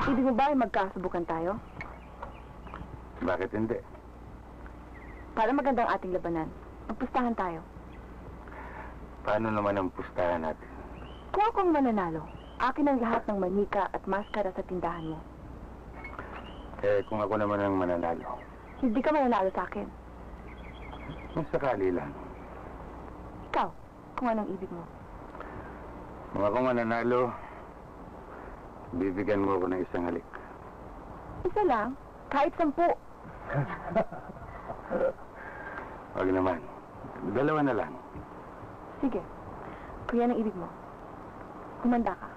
Ibig mo ba ay magkasubukan tayo? Bakit hindi? Para magandang ating labanan, magpustahan tayo. Paano naman ang pustahan natin? Kung ako ang mananalo, akin ang lahat ng manika at maskara sa tindahan mo. Eh, kung ako naman ang mananalo, Hindi ka mananalo sa akin. kung sakali lang. Ikaw, kung anong ibig mo. Kung ako mananalo, bibigyan mo ako ng isang halik. Isa lang, kahit 10. Wag naman. 2 na lang. Sige, kung yan ang ibig mo, humanda ka.